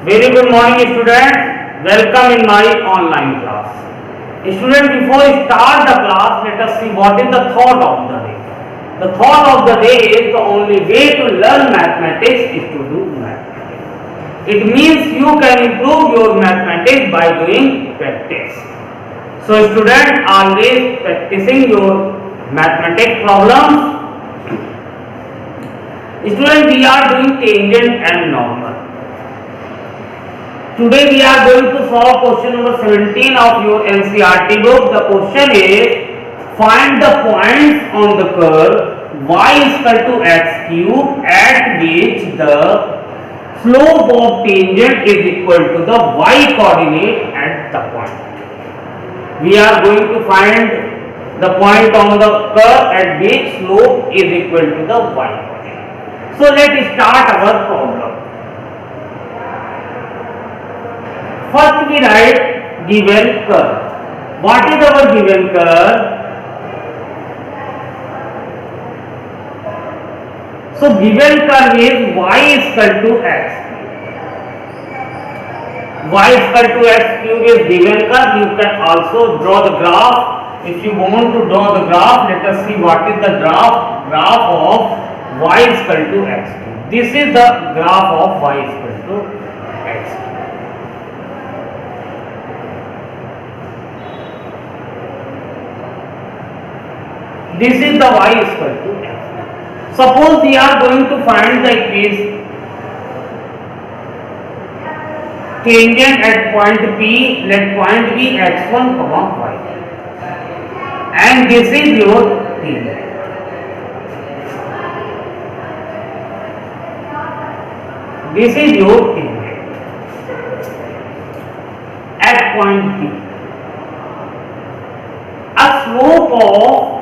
Very good morning, students. Welcome in my online class. Students, before we start the class, let us see what is the thought of the day. The thought of the day is the only way to learn mathematics is to do mathematics. It means you can improve your mathematics by doing practice. So, students, always practicing your mathematics problems. Students, we are doing tangent and normal. Today we are going to solve question number 17 of your NCERT book. The question is, find the points on the curve y is equal to x cube at which the slope of tangent is equal to the y coordinate at the point. We are going to find the point on the curve at which slope is equal to the y coordinate. So let us start our problem. First we write given curve. What is our given curve? So given curve is y is equal to x. Y is equal to x cube is given curve. You can also draw the graph. If you want to draw the graph, let us see what is the graph of y is equal to x cube. This is the graph of y is equal to x cube. This is the y is equal to x. Suppose we are going to find the equation tangent at point P. Let point be x1, y, and this is your tangent. This is your tangent at point P. A slope of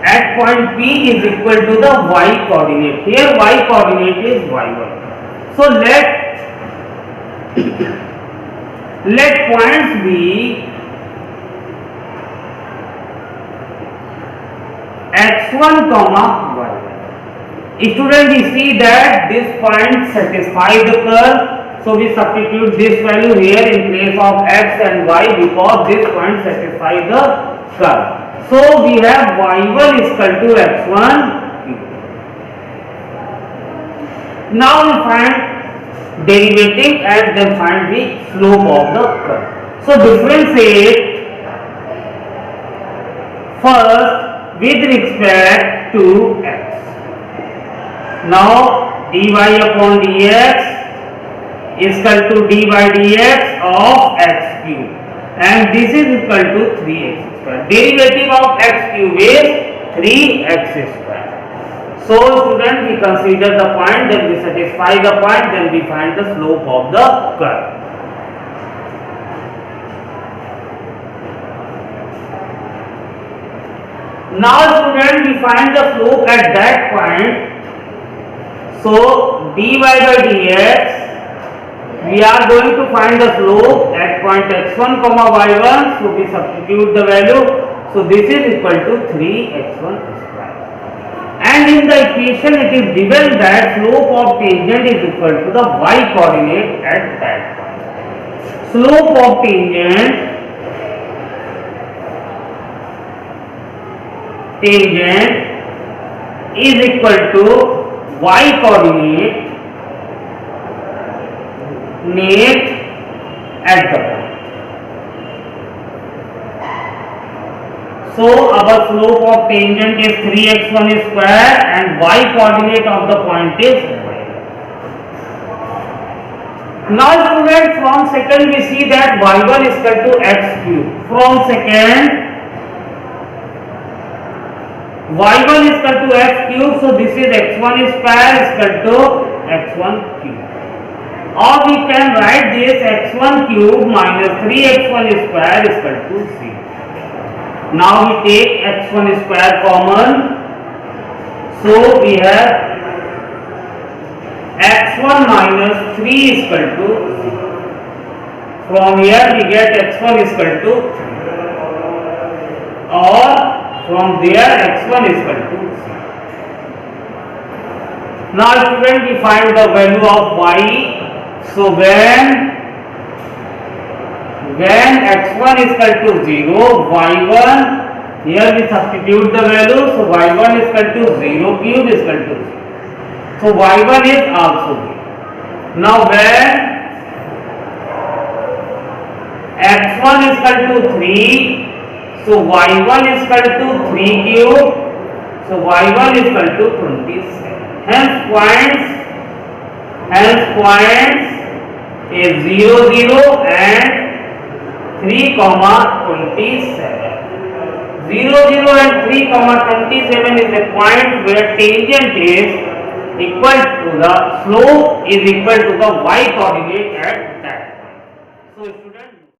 at point P is equal to the y coordinate. Here y coordinate is y1. So let points be x1, y1. Student, we see that this point satisfies the curve. So we substitute this value here in place of x and y because this point satisfies the curve. So we have y1 is equal to x1 cube. Now we find derivative and then find the slope of the curve. So differentiate first with respect to x. Now dy upon dx is equal to dy dx of x cube, and this is equal to 3x. Derivative of x cube is 3x square. So student, we consider the point, then we satisfy the point, then we find the slope of the curve. Now student, we find the slope at that point. So dy by dx, we are going to find the slope at point x1, y1. So we substitute the value. So this is equal to 3x1 square. And in the equation it is given that slope of tangent is equal to the y coordinate at that point. Slope of tangent is equal to y coordinate at the point. So our slope of tangent is 3x1 square and y coordinate of the point is y. Now students, from second we see that y1 is equal to x cube. From second y1 is equal to x cube, so this is x1 square is equal to x1 cube. Or we can write this x1 cube minus 3x1 square is equal to 0. Now we take x1 square common. So we have x1 minus 3 is equal to 0. From here we get x1 is equal to 3. Or from there x1 is equal to 0. Now student, we find the value of y So when x1 is equal to 0, y1, here we substitute the value, so y1 is equal to 0 cube is equal to 0. So y1 is also 0. Now when x1 is equal to 3, so y1 is equal to 3 cube, so y1 is equal to 27. Hence points is 0 0 and 3 comma 27. 0 0 and 3 comma 27 is a point where tangent is equal to the slope is equal to the y coordinate at